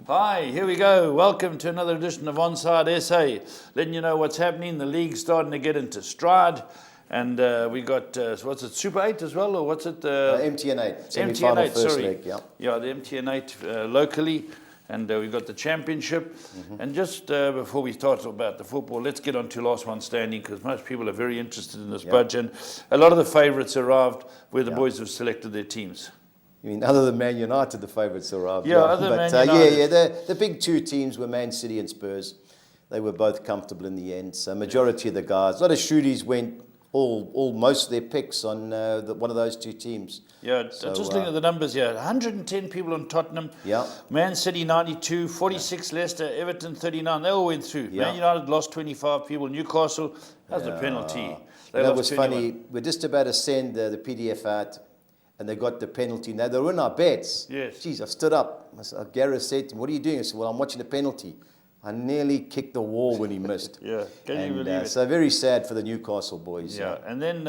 Hi, here we go. Welcome to another edition of Onside SA. Letting you know what's happening. The league's starting to get into stride. And we got, what's it, Super 8 as well? Or what's it? MTN 8. MTN 8, first sorry. leg, yeah. Yeah, the MTN 8 locally. And we've got the championship. And just before we start about the football, let's get on to last one standing, because most people are very interested in this budge. And a lot of the favourites arrived where the boys have selected their teams. You mean other than Man United, the favourites arrived? Yeah, other than Man United. The big two teams were Man City and Spurs. They were both comfortable in the end. So majority of the guys, a lot of shooties went most of their picks on one of those two teams. Yeah, so, just looking at the numbers here. 110 people on Tottenham. Yeah. Man City 92, 46 Leicester, Everton 39. They all went through. Yeah. Man United lost 25 people. Newcastle has the penalty. That was 21. Funny. We're just about to send the PDF out, and they got the penalty. Now they're in our bets. Yes. Jeez, I stood up. Gareth said to me, "What are you doing?" I said, "Well, I'm watching the penalty." I nearly kicked the wall when he missed. Yeah, can you believe it? So very sad for the Newcastle boys. Yeah, and then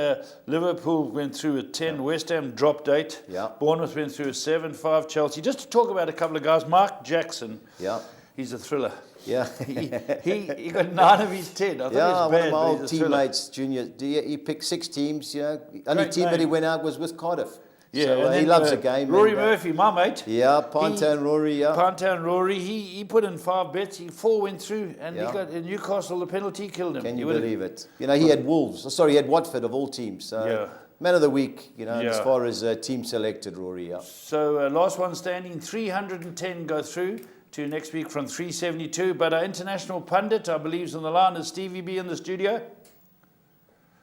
Liverpool went through at 10, West Ham dropped 8, Bournemouth went through at 7, 5, Chelsea. Just to talk about a couple of guys, Mark Jackson, he's a thriller. Yeah. he got 9 of his 10. I thought he was bad, one of my old teammates, Junior, he picked 6 teams. Only team that he went out was with Cardiff. Yeah, so, he loves the game. Rory Murphy, my mate. Yeah, Pontown Rory, Pontown Rory, he put in 5 bets, 4 went through, and he got in Newcastle, the penalty killed him. Can you believe it? He had he had Watford of all teams. So man of the week, as far as team selected, Rory, So last one standing, 310 go through to next week from 372. But our international pundit, I believe, is on the line. Is Stevie B in the studio?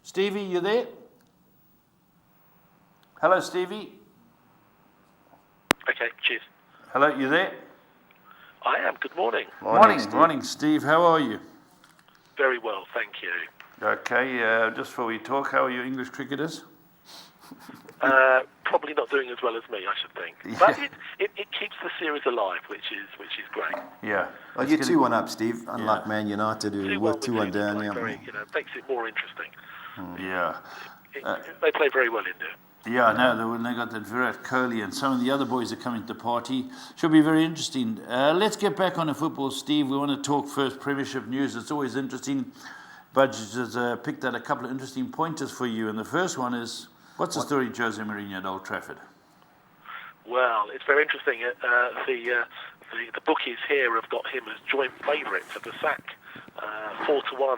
Stevie, you there? Hello, Stevie. Okay, cheers. Hello, you there? I am. Good morning. Morning, Steve. How are you? Very well, thank you. Okay, just before we talk, how are your English cricketers? Probably not doing as well as me, I should think. But it keeps the series alive, which is great. Yeah. Well, you're 2-1 up, Steve, unlike Man United, who were 2-1 down. Makes it more interesting. Yeah. They play very well in there. Yeah, I know. When they got that Virat Kohli and some of the other boys are coming to the party, should be very interesting. Let's get back on the football, Steve. We want to talk first Premiership news. It's always interesting. Budge has picked out a couple of interesting pointers for you, and the first one is, what's the story of Jose Mourinho at Old Trafford? Well, it's very interesting. The bookies here have got him as joint favourite for the sack, 4-1.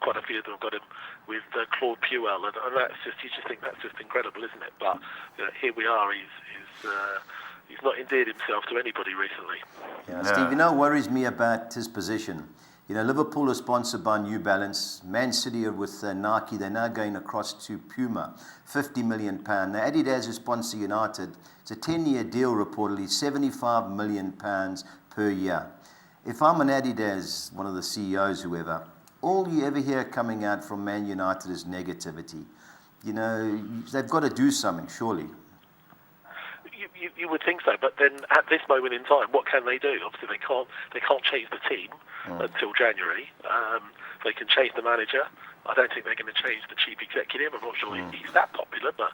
Quite a few of them have got him with Claude Puel, and that's you just think that's just incredible, isn't it? But here we are. He's not endeared himself to anybody recently. Yeah, Steve, worries me about his position. Liverpool is sponsored by New Balance. Man City are with Nike. They're now going across to Puma, £50 million. Now Adidas who sponsor United. It's a 10-year deal, reportedly, £75 million per year. If I'm an Adidas, one of the CEOs, whoever, all you ever hear coming out from Man United is negativity. They've got to do something, surely. You would think so, but then at this moment in time, what can they do? Obviously, they can't change the team until January. They can change the manager. I don't think they're going to change the chief executive. I'm not sure he's that popular, but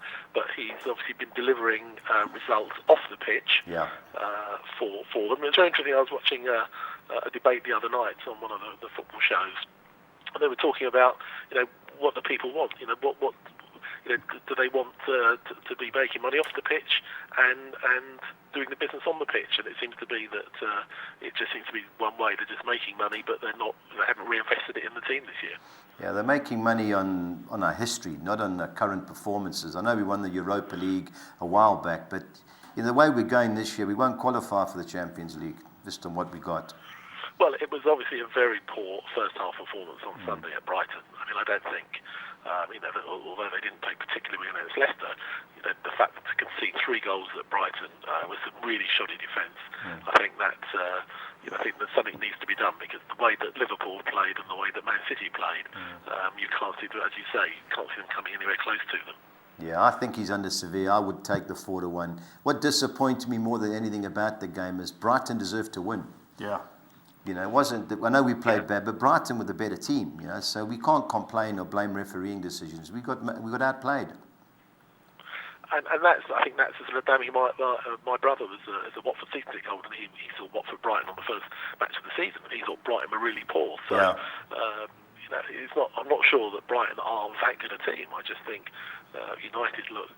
he's obviously been delivering results off the pitch for them. It's very interesting. I was watching a debate the other night on one of the football shows, and they were talking about what the people want. What do they want to be making money off the pitch and doing the business on the pitch? And it seems to be that it just seems to be one way. They're just making money, but they haven't reinvested it in the team this year. Yeah, they're making money on our history, not on the current performances. I know we won the Europa League a while back, but the way we're going this year, we won't qualify for the Champions League, just on what we got. Well, it was obviously a very poor first half performance on Sunday at Brighton. I mean, I don't think, although they didn't play particularly well against Leicester, the fact that to concede 3 goals at Brighton was some really shoddy defence. I think that something needs to be done, because the way that Liverpool played and the way that Man City played, you can't see, as you say, you can't see them coming anywhere close to them. Yeah, I think he's under severe. I would take the 4-1. What disappointed me more than anything about the game is Brighton deserved to win. Yeah. It wasn't. I know we played bad, but Brighton were the better team. So we can't complain or blame refereeing decisions. We got outplayed. and that's, I think that's a sort of damning. My brother was a Watford season ticket holder, and he saw Watford Brighton on the first match of the season, and he thought Brighton were really poor. So, I'm not sure that Brighton are that good a team. I just think United look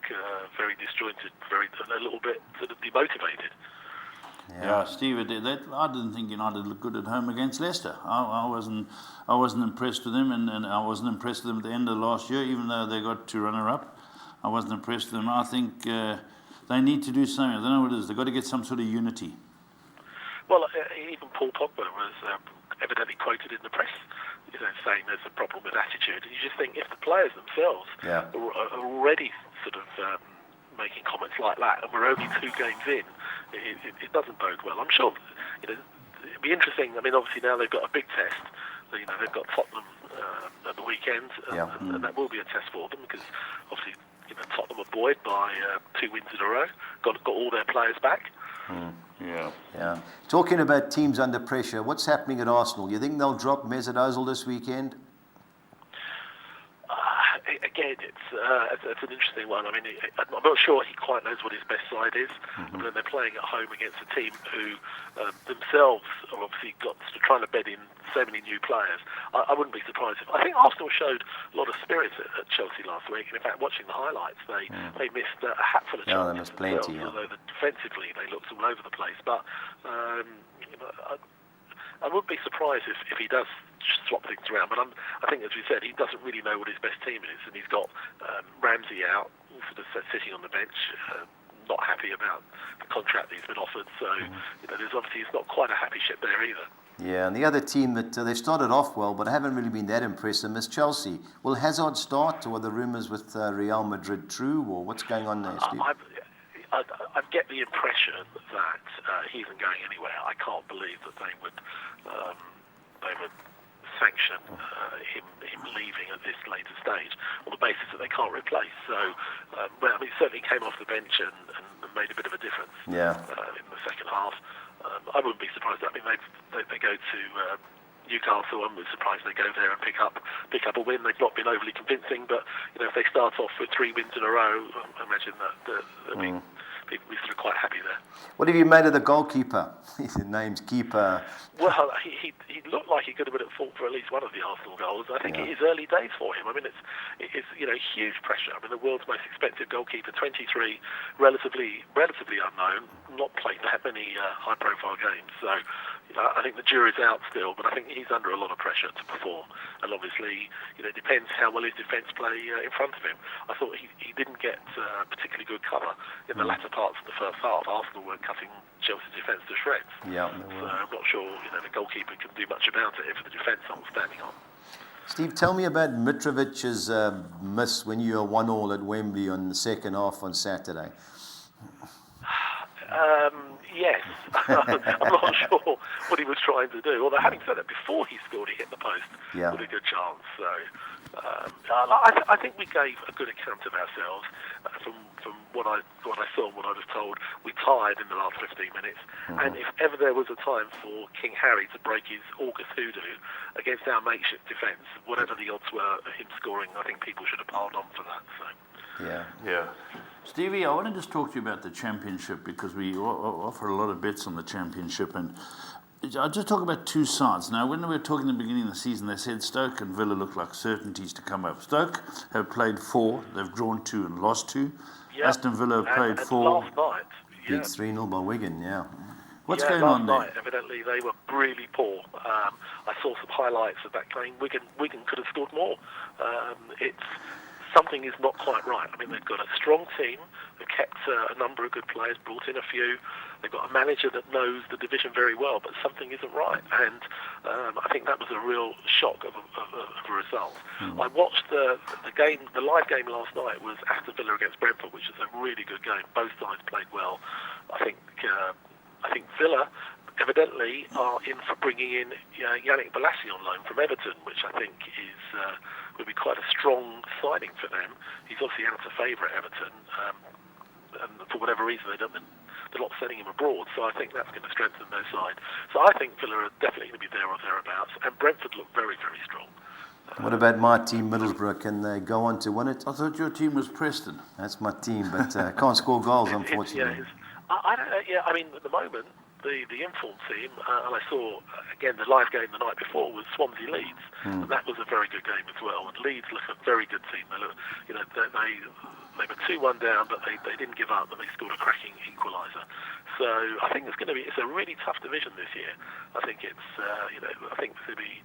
very disjointed, a little bit sort of demotivated. Yeah, Steve, I didn't think United looked good at home against Leicester. I wasn't impressed with them, and I wasn't impressed with them at the end of last year, even though they got to runner-up. I wasn't impressed with them. I think they need to do something. I don't know what it is. They've got to get some sort of unity. Well, even Paul Pogba was evidently quoted in the press, saying there's a problem with attitude. And you just think if the players themselves are already sort of making comments like that, and we're only 2 games in, it doesn't bode well. I'm sure it'd be interesting. I mean, obviously now they've got a big test. They've got Tottenham at the weekend, and that will be a test for them because obviously Tottenham are buoyed by 2 wins in a row. Got all their players back. Yeah. Talking about teams under pressure, what's happening at Arsenal? You think they'll drop Mesut Ozil this weekend? Again, it's an interesting one. I mean, I'm not sure he quite knows what his best side is. And then they're playing at home against a team who themselves are obviously trying to bed in so many new players. I wouldn't be surprised if... I think Arsenal showed a lot of spirit at Chelsea last week. And in fact, watching the highlights, they missed a hatful of chances. They missed plenty. Although defensively, they looked all over the place. But I wouldn't be surprised if he does swap things around, but I think, as we said, he doesn't really know what his best team is, and he's got Ramsey out, sort of sitting on the bench, not happy about the contract he's been offered. So there's obviously it's not quite a happy ship there either. Yeah, and the other team that they started off well, but haven't really been that impressive is Chelsea. Will Hazard start, or are the rumours with Real Madrid true, or what's going on there, Steve? I get the impression that he isn't going anywhere. I can't believe that they would sanction him leaving at this later stage on the basis that they can't replace. So, he certainly came off the bench and made a bit of a difference in the second half. I wouldn't be surprised. I mean, they go to Newcastle. I'm surprised they go there and pick up a win. They've not been overly convincing, but if they start off with 3 wins in a row, I imagine that they'll be sort of quite happy there. What have you made of the goalkeeper? His name's Keeper. Well, he looked like he could have been at fault for at least one of the Arsenal goals. I think it is early days for him. I mean, it's huge pressure. I mean, the world's most expensive goalkeeper, 23, relatively unknown, not played that many high-profile games. So, I think the jury's out still, but I think he's under a lot of pressure to perform. And obviously, it depends how well his defence play in front of him. I thought he didn't get particularly good cover in the latter parts of the first half. Arsenal were cutting Chelsea's defence to shreds. Yeah, so I'm not sure the goalkeeper can do much about it if the defence aren't standing on. Steve, tell me about Mitrovic's miss when you were 1-1 at Wembley on the second half on Saturday. Yes, I'm not sure what he was trying to do. Although, having said that, before he scored, he hit the post with a good chance. So, I think we gave a good account of ourselves from what I saw and what I was told. We tied in the last 15 minutes, and if ever there was a time for King Harry to break his August hoodoo against our makeshift defence, whatever the odds were of him scoring, I think people should have piled on for that. So. Yeah. Stevie, I want to just talk to you about the championship because we offer a lot of bets on the championship, and I'll just talk about 2 sides. Now, when we were talking at the beginning of the season, they said Stoke and Villa look like certainties to come up. Stoke have played 4, they've drawn 2 and lost 2. Yep. Aston Villa have played 4. Last night, beat 3-0 by Wigan, What's going on there? Last night, evidently, they were really poor. I saw some highlights of that game. Wigan could have scored more. Something is not quite right. I mean, they've got a strong team. They've kept a number of good players, brought in a few. They've got a manager that knows the division very well, but something isn't right. And I think that was a real shock of a result. I watched the game. The live game last night was Aston Villa against Brentford, which is a really good game. Both sides played well. I think Villa evidently are in for bringing in Yannick Bolasie on loan from Everton, which I think would be quite a strong signing for them. He's obviously out of favour at Everton, and for whatever reason they're not sending him abroad, so I think that's going to strengthen their side. So I think Villa are definitely going to be there or thereabouts, and Brentford look very, very strong. What about my team, Middlesbrough? Can they go on to win it? I thought your team was Preston. That's my team, but can't score goals, unfortunately. I don't know. Yeah, I mean, at the moment, the informed team, and I saw again the live game the night before was Swansea Leeds, and that was a very good game as well. And Leeds look a very good team. They look, they were 2-1 down, but they didn't give up, and they scored a cracking equaliser. So I think it's a really tough division this year. I think I think there'll be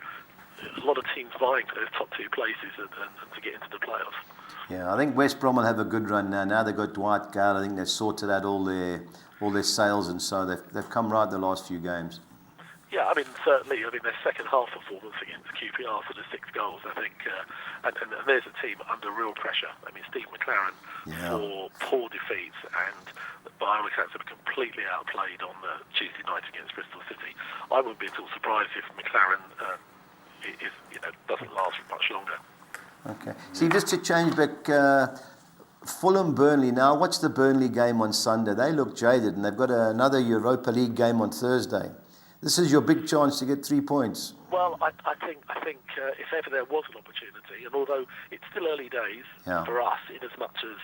a lot of teams vying for those top 2 places and to get into the playoffs. Yeah, I think West Brom will have a good run now. Now they've got Dwight Gale. I think they've sorted out all their sales, and so they've come right the last few games. Yeah, I mean, certainly. I mean, their second half performance against QPR for the 6 goals, I think, and there's a team under real pressure. I mean, Steve McLaren for poor defeats, and by all accounts, they were completely outplayed on the Tuesday night against Bristol City. I wouldn't be at all surprised if McLaren doesn't last for much longer. Okay. See, just to change back, Fulham Burnley now. Watch the Burnley game on Sunday. They look jaded, and they've got another Europa League game on Thursday. This is your big chance to get 3 points. Well, I think if ever there was an opportunity, and although it's still early days for us, in as much as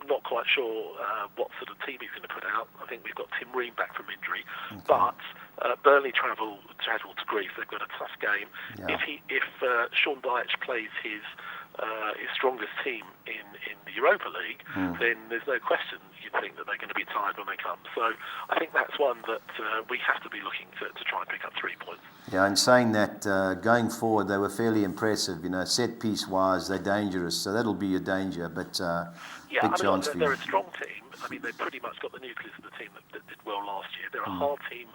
not quite sure what sort of team he's going to put out. I think we've got Tim Ream back from injury, but Burnley travel to Greece. They've got a tough game. Yeah. If Sean Dyche plays his strongest team in the Europa League, then there's no question you'd think that they're going to be tired when they come. So I think that's one that we have to be looking to try and pick up 3 points. Yeah, and saying that, going forward, they were fairly impressive. Set piece wise, they're dangerous, so that'll be a danger. But big chance for you. They're a strong team. I mean, they've pretty much got the nucleus of the team that did well last year. They're a hard team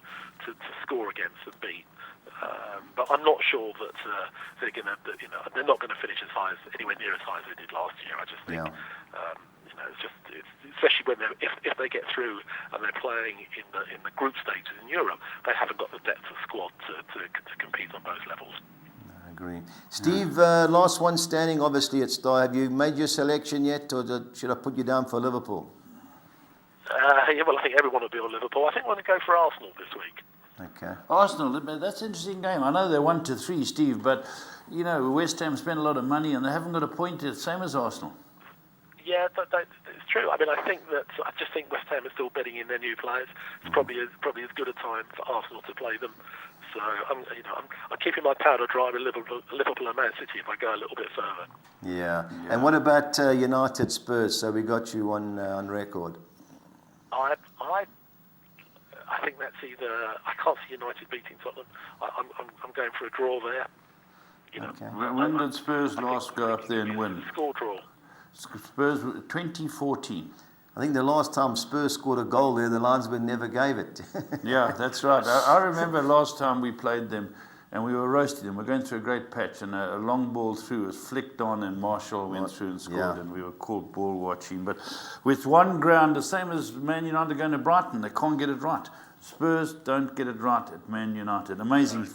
to score against and beat. But I'm not sure that they're going to, they're not going to finish anywhere near as high as they did last year. I just think, it's especially when if they get through and they're playing in the group stages in Europe, they haven't got the depth of squad to compete on both levels. I agree. Steve, last one standing, obviously at Star. Have you made your selection yet, or should I put you down for Liverpool? Well, I think everyone will be on Liverpool. I think we're going to go for Arsenal this week. Okay. Arsenal, that's an interesting game. I know they're 1-3, Steve, but West Ham spent a lot of money and they haven't got a point yet, same as Arsenal. Yeah, it's true. I mean, I just think West Ham is still betting in their new players. It's probably as good a time for Arsenal to play them. So I'm keeping my powder dry with Liverpool and Man City if I go a little bit further. Yeah. And what about United Spurs? So we got you on record. I think that's either. I can't see United beating Tottenham. I'm going for a draw there. Okay. When did Spurs last go up there and win? Score draw. Spurs 2014. I think the last time Spurs scored a goal there, the linesman never gave it. Yeah, that's right. I remember last time we played them and we were roasting them. We're going through a great patch and a long ball through was flicked on and Marshall went through and scored and we were called ball watching. But with one ground, the same as Man United going to Brighton, they can't get it right. Spurs don't get it right at Man United. Amazing.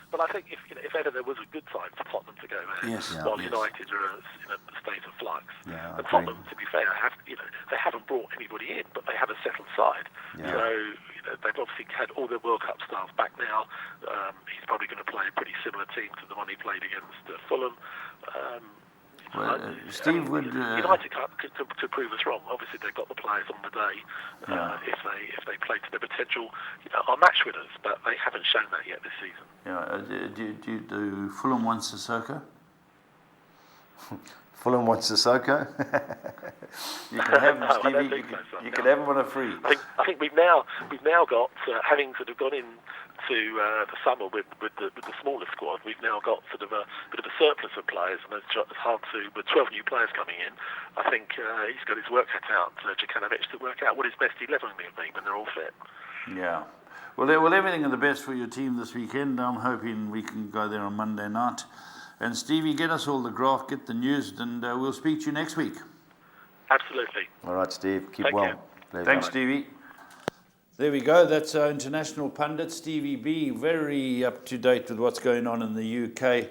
But I think if ever there was a good time for Tottenham to go there, while United are in a state of flux. Yeah, and Tottenham, to be fair, they haven't brought anybody in, but they have a settled side. Yeah. So they've obviously had all their World Cup stars back now. He's probably going to play a pretty similar team to the one he played against Fulham. Steve would United could prove us wrong. Obviously, they've got the players on the day. If they play to their potential, are match winners, but they haven't shown that yet this season. Yeah. Do Fulham want Sissoko? Fulham wants Sissoko. You can have him, Stevie. You can have him on a free. I think we've now got having sort of gone in to the summer with the smaller squad. We've now got sort of a bit of a surplus of players, and it's hard to. With 12 new players coming in, I think he's got his work cut out. Djukanovic to work out what his best 11 will be when they're all fit. Yeah. Well, everything of the best for your team this weekend. I'm hoping we can go there on Monday night. And Stevie, get us all the graph, get the news, and we'll speak to you next week. Absolutely. All right, Steve. Keep well. Thanks, Stevie. There we go. That's our international pundit, Stevie B. Very up to date with what's going on in the UK.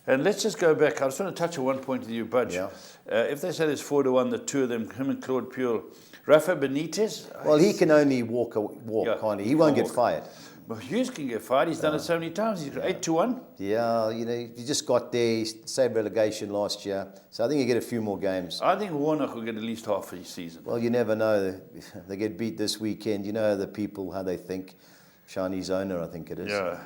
And let's just go back. I just want to touch on one point with you, Budge. Yeah. If they say there's 4-1, the two of them, him and Claude Puel. Rafa Benitez? Well, he can only walk, can't he? He won't get fired. Well, Hughes can get fired. He's done it so many times. He's got 8-1. Yeah, he just got there. He saved relegation last year. So I think he'll get a few more games. I think Warnock will get at least half of his season. Well, you never know. They get beat this weekend. You know the people, how they think. Chinese owner, I think it is. Yeah.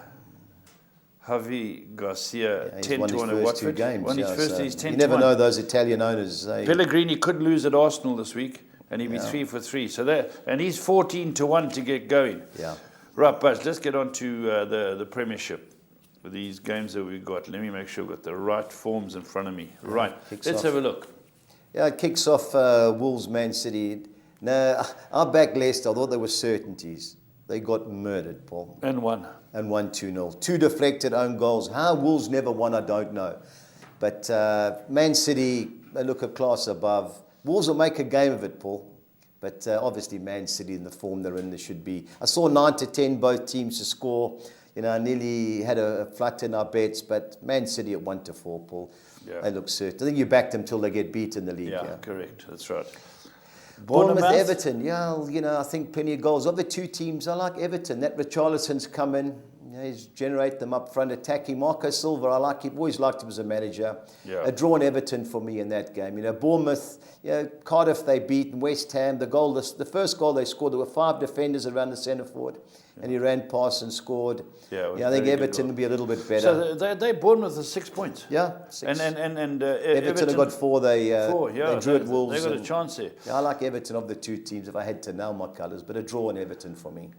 Javi Garcia, He's 10-1 won his at first Watford. two games. Won his yeah, first, so he's 10-1. you never know those Italian owners. Pellegrini could lose at Arsenal this week, and he'd be 3 for 3. So and he's 14-1 to get going. Yeah. Right, but let's get on to the Premiership with these games that we've got. Let me make sure I've got the right forms in front of me. Right, let's have a look. Yeah, it kicks off Wolves, Man City. Now, I backed Leicester. I thought there were certainties. They got murdered, Paul. And won. And won 2-0. 2 deflected own goals. How Wolves never won, I don't know. But Man City, they look a class above. Wolves will make a game of it, Paul. But obviously Man City in the form they're in, there should be. I saw 9-10 both teams to score. I nearly had a flutter in our bets, but Man City at 1-4, Paul. Yeah. They look certain. I think you backed them till they get beat in the league. Yeah, correct. That's right. Bournemouth, Everton. Yeah, I think plenty of goals. Of the two teams, I like Everton. That Richarlison's come in. He's generate them up front, attacking. Marco Silva, I like him. Always liked him as a manager. Yeah. A drawn Everton for me in that game. Bournemouth, Cardiff they beat, and West Ham. The first goal they scored, there were 5 defenders around the centre forward, and he ran past and scored. Yeah, I think Everton will be a little bit better. So they Bournemouth with 6 points. Yeah, 6. And Everton have got 4. They drew at Wolves. They got a chance there. Yeah, I like Everton of the two teams if I had to nail my colours, but a draw in Everton for me.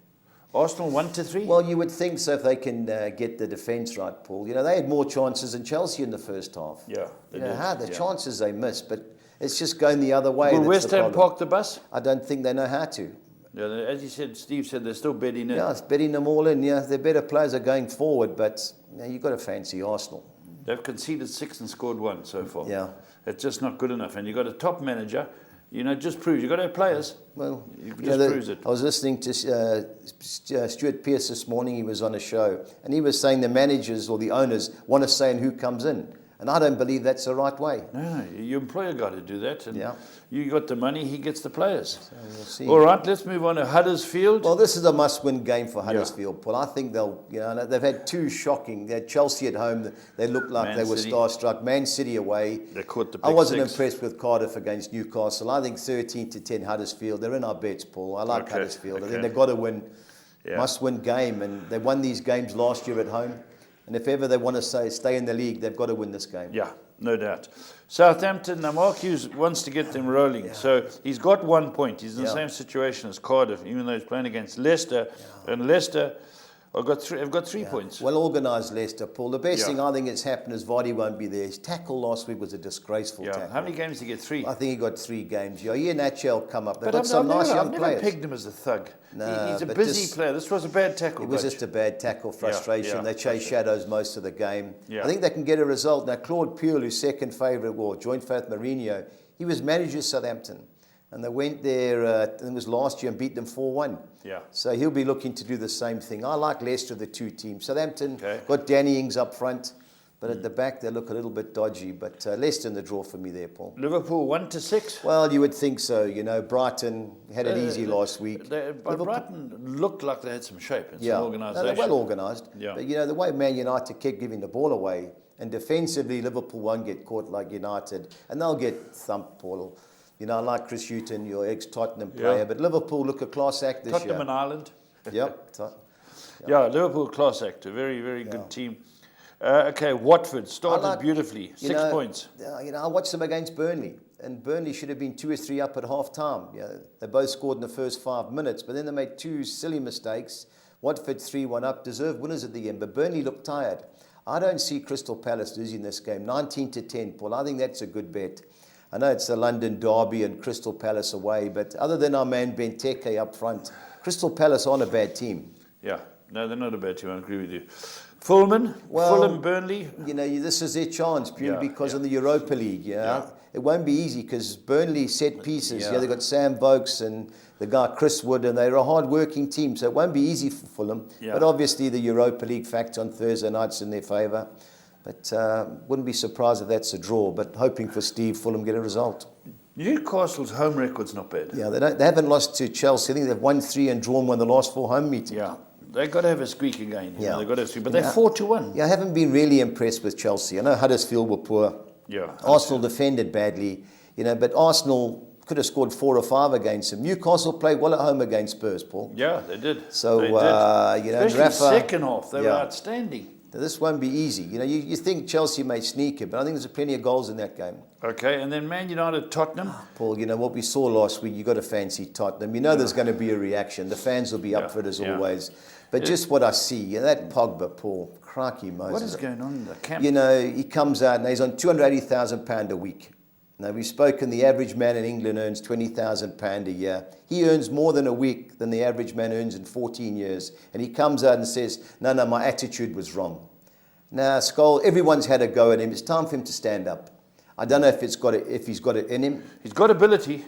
Arsenal 1-3? Well, you would think so if they can get the defence right, Paul. They had more chances than Chelsea in the first half. Yeah, they did. The chances they missed, but it's just going the other way. Will West Ham park the bus? I don't think they know how to. Yeah, as you said, Steve said they're still betting in. Yeah, it's betting them all in. Yeah, their better players are going forward, but you've got to fancy Arsenal. They've conceded 6 and scored 1 so far. Yeah. It's just not good enough. And you've got a top manager. Just proves. You've got to have players. Well, proves it. I was listening to Stuart Pearce this morning. He was on a show, and he was saying the managers or the owners want to say who comes in. And I don't believe that's the right way. No, you employ a guy to do that. And Yeah. you got the money, he gets the players. So we'll see. All right, let's move on to Huddersfield. Well, this is a must-win game for Huddersfield, Paul. I think they've had 2 shocking. They had Chelsea at home. They looked like Man they were City. starstruck. Man City away. They caught the I big wasn't 6. impressed with Cardiff against Newcastle. I think 13-10 Huddersfield. They're in our bets, Paul. I like Okay, Huddersfield. I okay. think they've got to win. Yeah. Must-win game. And they won these games last year at home. And if ever they want to stay in the league, they've got to win this game. Yeah, no doubt. Southampton, now Mark Hughes wants to get them rolling. So he's got 1 point. He's in the same situation as Cardiff, even though he's playing against Leicester. And Leicester have got 3 points. Well organised Leicester, Paul. The best Yeah. thing I think that's happened is Vardy won't be there. His tackle last week was a disgraceful Yeah. tackle. How many games did he get? 3? I think he got 3 games. Yeah, he and Atchell come up. They've But got some nice young I've never players. pegged him as a thug. No, He's a but busy this- player. This was a bad tackle. It was Budge. just a bad tackle, frustration. yeah, They chase shadows most of the game. Yeah. I think they can get a result. Now, Claude Puel, who's second favourite, joint favourite Mourinho, he was manager of Southampton. And they went there, I think it was last year, and beat them 4-1. Yeah. So he'll be looking to do the same thing. I like Leicester, the 2 teams. Southampton Okay. got Danny Ings up front, but at the back they look a little bit dodgy. But Leicester in the draw for me there, Paul. Liverpool 1-6. Well, you would think so. Brighton had it easy last week. But Brighton looked like they had some shape and some organisation. they're well organised. Yeah. But the way Man United kept giving the ball away, and defensively Liverpool won't get caught like United, and they'll get thumped, Paul. I like Chris Hughton, your ex-Tottenham player, but Liverpool look a class act this Tottenham year. and Ireland. Yep. Yeah, Liverpool class act. A very, very good team. Okay, Watford started beautifully. 6 points. I watched them against Burnley, and Burnley should have been 2 or 3 up at half-time. They both scored in the first 5 minutes, but then they made 2 silly mistakes. Watford 3-1 up, deserved winners at the end, but Burnley looked tired. I don't see Crystal Palace losing this game. 19-10, Paul. I think that's a good bet. I know it's the London derby and Crystal Palace away, but other than our man Benteke up front, Crystal Palace aren't a bad team. Yeah, no, they're not a bad team. I agree with you. Fulham, Burnley. This is their chance purely because of the Europa League. It won't be easy because Burnley set pieces. They've got Sam Vokes and the guy Chris Wood, and they're a hard-working team, so it won't be easy for Fulham. Yeah. But obviously the Europa League factor on Thursday night's in their favour. But wouldn't be surprised if that's a draw. But hoping for Steve, Fulham get a result. Newcastle's home record's not bad. Yeah, they haven't lost to Chelsea. I think they've won 3 and drawn 1 the last 4 home meetings. Yeah, They've got to have a squeak again. Yeah. They've got to have a squeak. But they're 4-1. Yeah, I haven't been really impressed with Chelsea. I know Huddersfield were poor. Yeah. Arsenal defended badly, but Arsenal could have scored 4 or 5 against them. Newcastle played well at home against Spurs, Paul. Yeah, they did. So, they did. Especially Rafa, second half, they were outstanding. This won't be easy. You think Chelsea may sneak it, but I think there's plenty of goals in that game. Okay, and then Man United, Tottenham. Paul, what we saw last week, you got to fancy Tottenham. There's going to be a reaction. The fans will be up for it as always. But just what I see, that Pogba, Paul, crikey Moses. What is going on in the camp? He comes out and he's on £280,000 a week. Now, we've spoken, the average man in England earns £20,000 a year. He earns more than a week than the average man earns in 14 years. And he comes out and says, no, my attitude was wrong. Now, Scholes, everyone's had a go at him. It's time for him to stand up. I don't know if he's got it in him. He's got ability.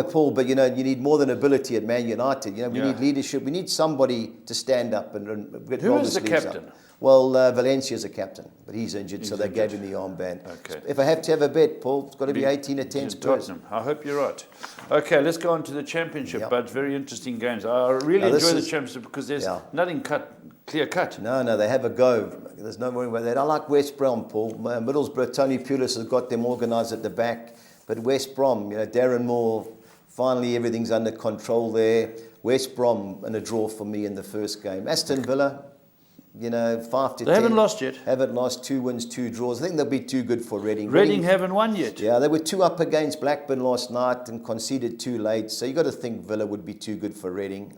Paul, but you need more than ability at Man United. We need leadership. We need somebody to stand up and get Who is the captain? Up. Well, Valencia's a captain, but he's injured, so they gave him the armband. Okay. If I have to have a bet, Paul, it's got to be 18 or 10 Spurs. Tottenham. I hope you're right. Okay, let's go on to the Championship, Bud. Very interesting games. I really enjoy the Championship because there's nothing clear cut. No, they have a go. There's no worry about that. I like West Brom, Paul. Middlesbrough, Tony Pulis has got them organised at the back. But West Brom, Darren Moore, finally everything's under control there. West Brom and a draw for me in the first game. Aston Villa, 5 to 10. They haven't lost yet. Haven't lost, 2 wins, 2 draws. I think they'll be too good for Reading. Reading haven't won yet. Yeah, they were 2 up against Blackburn last night and conceded 2 late. So you got to think Villa would be too good for Reading.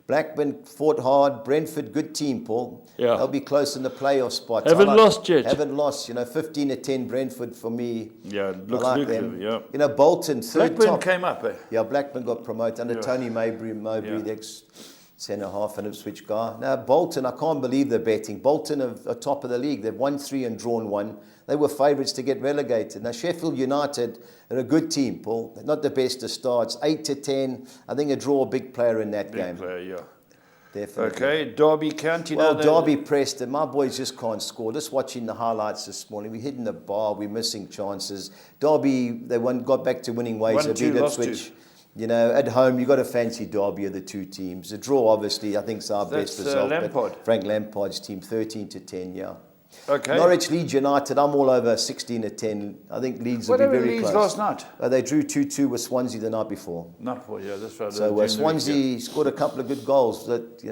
Blackburn fought hard. Brentford, good team, Paul. Yeah. They'll be close in the playoff spots. Haven't lost yet. Haven't lost. 15 to 10 Brentford for me. Yeah, looks like lucrative, them. yeah. Bolton, third Blackburn top. came up, eh? Yeah, Blackburn got promoted under Tony Mowbray, the ex-centre-half and Ipswich guy. Now, Bolton, I can't believe they're betting. Bolton are top of the league. They've won 3 and drawn 1. They were favourites to get relegated. Now, Sheffield United are a good team, Paul. They're not the best of starts. 8 to 10. I think a draw, a big player in that game. Big player, yeah. Definitely. Okay, Derby County. Well, Derby Preston, my boys just can't score. Just watching the highlights this morning, we're hitting the bar, we're missing chances. Derby, they got back to winning ways. They beat Ipswich. At home, you've got to fancy Derby of the 2 teams. The draw, obviously, I think is our best result. Lampard. Frank Lampard's team, 13 to 10, yeah. Okay. Norwich, Leeds United, I'm all over 16 to 10. I think Leeds will be very close. Leeds last night? They drew 2-2 with Swansea the night before. That's right. So Swansea scored a couple of good goals that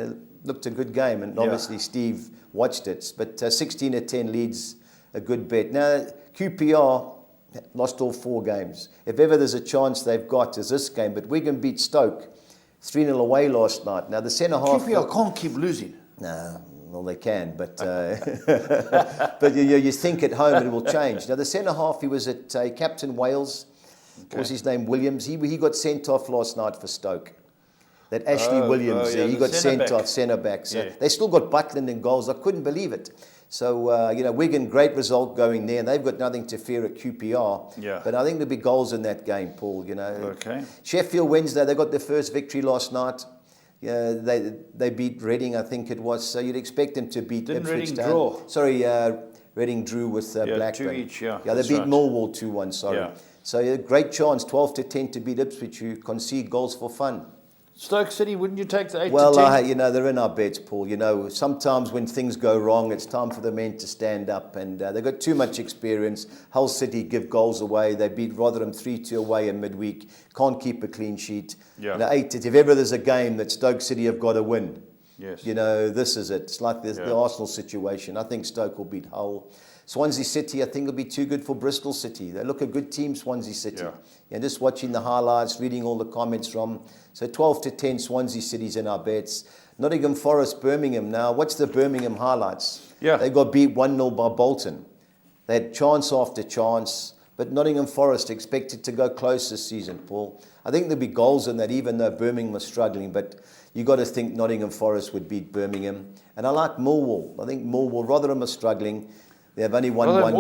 looked a good game, and obviously Steve watched it. But 16 to 10 Leeds, a good bet. Now, QPR lost all 4 games. If ever there's a chance they've got is this game. But Wigan beat Stoke 3-0 away last night. Now, the centre-half... QPR can't keep losing. No. Well, they can, but but you think at home it will change. Now, the centre-half, he was at Captain Wales. What was his name? Williams. He got sent off last night for Stoke. That Ashley Williams, he got sent off, centre-back. So they still got Butland in goals. I couldn't believe it. So, Wigan, great result going there. And they've got nothing to fear at QPR. Yeah. But I think there'll be goals in that game, Paul. Okay. Sheffield Wednesday, they got their first victory last night. Yeah, they beat Reading, I think it was. So you'd expect them to beat Ipswich Town. Draw? Sorry, Reading drew with Blackburn. 2 each, yeah. Yeah, they beat Millwall 2-1, sorry. Yeah. So a great chance, 12 to 10 to beat Ipswich, who concede goals for fun. Stoke City, wouldn't you take the 8 to 10? Well, they're in our beds, Paul. Sometimes when things go wrong, it's time for the men to stand up. And they've got too much experience. Hull City give goals away. They beat Rotherham 3-2 away in midweek. Can't keep a clean sheet. Yeah. 8 to 10. If ever there's a game that Stoke City have got to win, yes. This is it. It's like the Arsenal situation. I think Stoke will beat Hull. Swansea City, I think, will be too good for Bristol City. They look a good team, Swansea City. Yeah. And just watching the highlights, reading all the comments from. So 12 to 10, Swansea City's in our bets. Nottingham Forest, Birmingham. Now, what's the Birmingham highlights? Yeah. They got beat 1-0 by Bolton. They had chance after chance. But Nottingham Forest expected to go close this season, Paul. I think there'll be goals in that, even though Birmingham was struggling. But you got to think Nottingham Forest would beat Birmingham. And I like Millwall. I think Millwall, Rotherham are struggling. They've only won one game.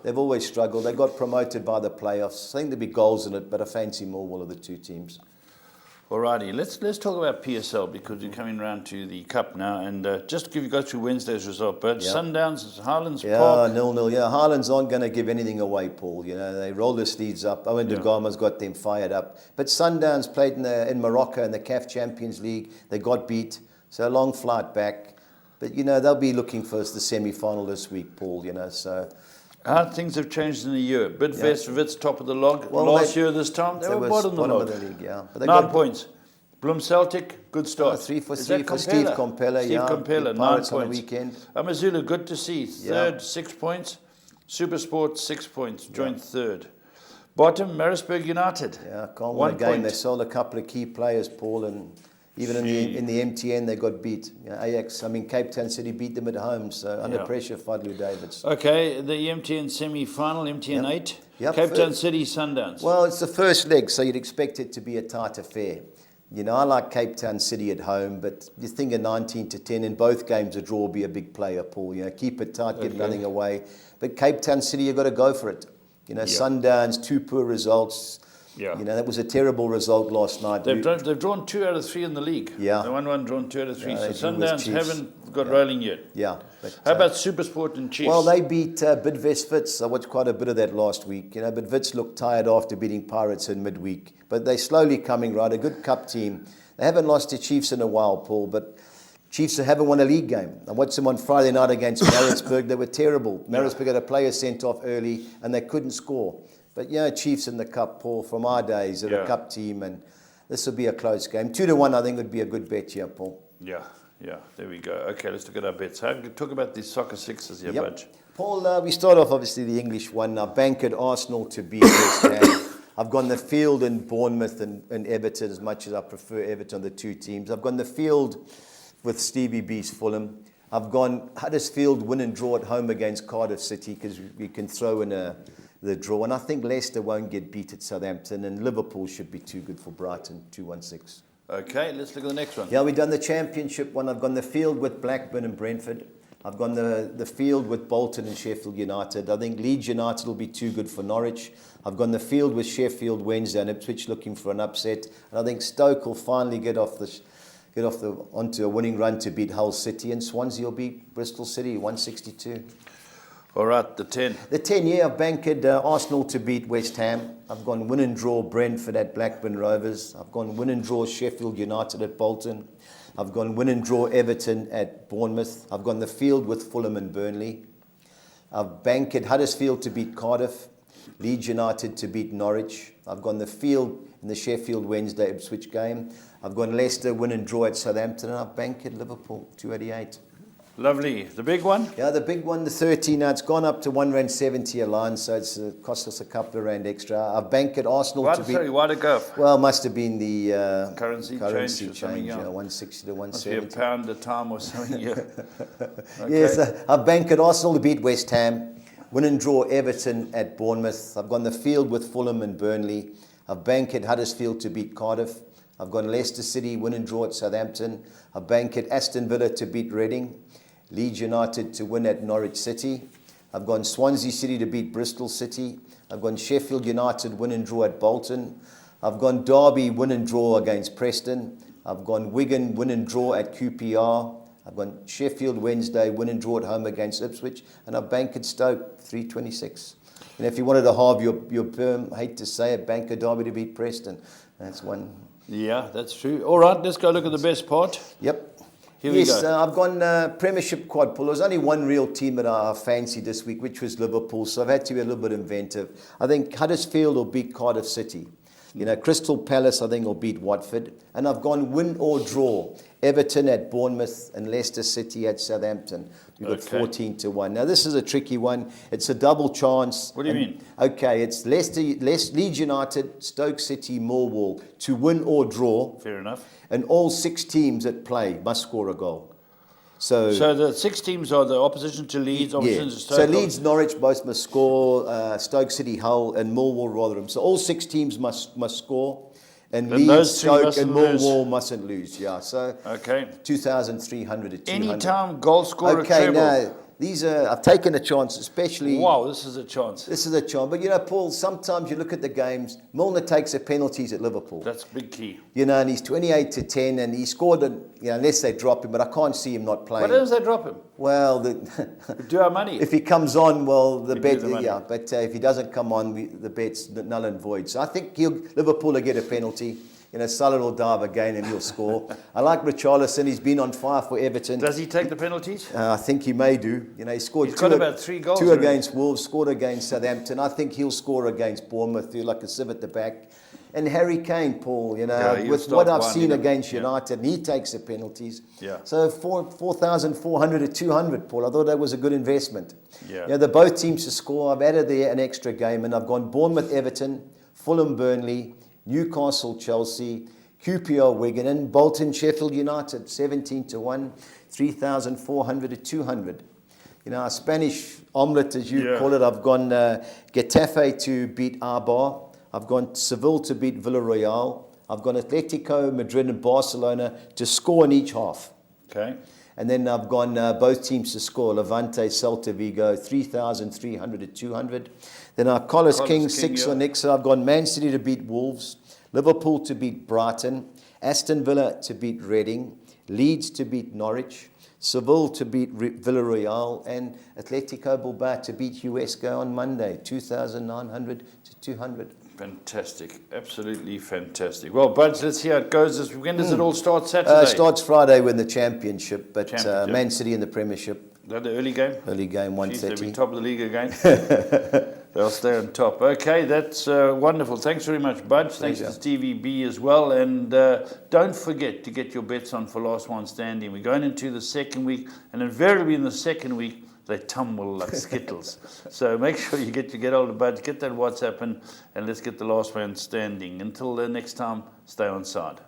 They've always struggled. They got promoted by the playoffs. I think there'll be goals in it, but I fancy Millwall of the 2 teams. Alrighty, let's talk about PSL because we're coming round to the Cup now. And just to go through Wednesday's result, but Sundowns, Highlands Park. 0-0. Yeah, Highlands aren't going to give anything away, Paul. They roll their sleeves up. Owen Dagama's got them fired up. But Sundowns played in Morocco in the CAF Champions League. They got beat. So a long flight back. But, they'll be looking for the semi-final this week, Paul, so... How things have changed in a year. Wits top of the log. Well, Last year this time, they were bottom of the log. Of the league, yeah. But 9 points. Bloom Celtic, good start. 3 for Is 3 that for Steve Compella, Steve Compella, 9 Pirates points. on the weekend. Amazulu, good to see. Third, 6 points. Supersport, 6 points. Joint third. Bottom, Marisburg United. Yeah, can't 1 win again. point. They sold a couple of key players, Paul, and even in the MTN they got beat. Ajax, Cape Town City beat them at home, so under pressure, Fadlu Davids. Okay, the MTN semi-final, MTN 8. Yep, Cape Town City Sundowns. Well, it's the first leg, so you'd expect it to be a tight affair. I like Cape Town City at home, but you think a 19-10 in both games, a draw will be a big player, Paul. Keep it tight, give nothing away. But Cape Town City, you've got to go for it. Sundowns, 2 poor results. Yeah. That was a terrible result last night. They've drawn 2 out of 3 in the league. Yeah. They won drawn 2 out of 3. Yeah, So Sundowns haven't got rolling yet. Yeah. But, how about Supersport and Chiefs? Well, they beat Bidvest Wits. I watched quite a bit of that last week. But Wits looked tired after beating Pirates in midweek. But they're slowly coming right. A good cup team. They haven't lost to Chiefs in a while, Paul, but Chiefs haven't won a league game. I watched them on Friday night against Marisburg. They were terrible. Marisburg had a player sent off early and they couldn't score. But, Chiefs in the cup, Paul, from our days, they're a cup team, and this will be a close game. 2-1, I think, would be a good bet here, Paul. Yeah, there we go. Okay, let's look at our bets. Talk about the soccer sixes here, Budge. Paul, we start off, obviously, the English one. I bank at Arsenal to beat West Ham. I've gone the field in Bournemouth and Everton, as much as I prefer Everton, the 2 teams. I've gone the field with Stevie B's Fulham. I've gone Huddersfield win and draw at home against Cardiff City, because we can throw in the draw. And I think Leicester won't get beat at Southampton, and Liverpool should be too good for Brighton, 2-1-6. Okay, let's look at the next one. Yeah, we've done the championship one. I've gone the field with Blackburn and Brentford. I've gone the field with Bolton and Sheffield United. I think Leeds United will be too good for Norwich. I've gone the field with Sheffield Wednesday and Ipswich looking for an upset. And I think Stoke will finally get onto a winning run to beat Hull City, and Swansea will beat Bristol City 162. All right, the 10. The 10, I've banked Arsenal to beat West Ham. I've gone win and draw Brentford at Blackburn Rovers. I've gone win and draw Sheffield United at Bolton. I've gone win and draw Everton at Bournemouth. I've gone the field with Fulham and Burnley. I've banked Huddersfield to beat Cardiff. Leeds United to beat Norwich. I've gone the field in the Sheffield Wednesday Ipswich game. I've gone Leicester win and draw at Southampton, and I've banked Liverpool 288. Lovely. The big one? Yeah, the big one, the 30. Now it's gone up to £1.70 a line, so it's cost us a couple of rand extra. I've banked at Arsenal to beat. Sorry, why'd it go? Well, must have been the currency change. 160 to 170. Must be a pound a time or something. Yeah. Okay. Yes, I've banked at Arsenal to beat West Ham. Win and draw Everton at Bournemouth. I've gone the field with Fulham and Burnley. I've banked at Huddersfield to beat Cardiff. I've gone Leicester City win and draw at Southampton. I've banked at Aston Villa to beat Reading. Leeds United to win at Norwich City. I've gone Swansea City to beat Bristol City. I've gone Sheffield United win and draw at Bolton. I've gone Derby win and draw against Preston. I've gone Wigan win and draw at QPR. I've gone Sheffield Wednesday win and draw at home against Ipswich. And I've banked at Stoke 326. And if you wanted to halve your perm, I hate to say it, bank a Derby to beat Preston. That's one. Yeah, that's true. All right, let's go look at the best part. Yep. Here we yes, go. I've gone Premiership quad pull. There was only one real team that I fancied this week, which was Liverpool. So I've had to be a little bit inventive. I think Huddersfield will beat Cardiff City. Crystal Palace, I think, will beat Watford. And I've gone win or draw Everton at Bournemouth and Leicester City at Southampton. We've got 14-1. Now, this is a tricky one. It's a double chance. What do you mean? Okay, it's Leeds United, Stoke City, Millwall to win or draw. Fair enough. And all 6 teams that play must score a goal. So the 6 teams are the opposition to Leeds, opposition to Stoke. So Leeds, Norwich both must score, Stoke City, Hull, and Millwall, Rotherham. So all 6 teams must score, and Leeds, Stoke, and Millwall mustn't lose. Yeah, so 2,300 to 200. Anytime goal scorer treble. Now these are, I've taken a chance, especially. Wow, this is a chance. This is a chance. But, Paul, sometimes you look at the games, Milner takes the penalties at Liverpool. That's big key. And he's 28-10, and he scored, unless they drop him, but I can't see him not playing. What if they drop him? Well, do our money. If he comes on, well, the bet, the but if he doesn't come on, the bet's null and void. So I think Liverpool will get a penalty. Salah will dive again and he'll score. I like Richarlison. He's been on fire for Everton. Does he take the penalties? I think he may do. He scored He's got about 3 goals two already. against Wolves, scored against Southampton. I think he'll score against Bournemouth, like a sieve at the back. And Harry Kane, Paul, he'll with start what I've winding seen up. against Yeah. United, and he takes the penalties. Yeah. So 4,400 to 200, Paul. I thought that was a good investment. Yeah. They're both teams to score. I've added there an extra game, and I've gone Bournemouth, Everton, Fulham, Burnley, Newcastle, Chelsea, QPR, Wigan, and Bolton, Sheffield United, 17 to 1, 3,400 to 200. A Spanish omelette, as you call it. I've gone Getafe to beat Eibar. I've gone Seville to beat Villarreal. I've gone Atletico, Madrid, and Barcelona to score in each half. Okay. And then I've gone both teams to score. Levante, Celta Vigo, 3,300 to 200. Then Collis King, 6 on next. So I've gone Man City to beat Wolves, Liverpool to beat Brighton, Aston Villa to beat Reading, Leeds to beat Norwich, Seville to beat Villarreal, and Atletico Bilbao to beat Huesca on Monday, 2,900 to 200. Fantastic. Absolutely fantastic. Well, Buds, let's see how it goes. When does it all start? Saturday? It starts Friday with the championship, but Championship. Man City in the Premiership. Is that the early game? Early game, Jeez, they'll be 1:30. top of the league again. They'll stay on top. Okay, that's wonderful. Thanks very much, Budge. Thanks to Stevie B as well. And don't forget to get your bets on for last one standing. We're going into the second week, and invariably in the second week, they tumble like skittles. So make sure you get hold of Budge, get that WhatsApp, and let's get the last man standing. Until next time, stay on side.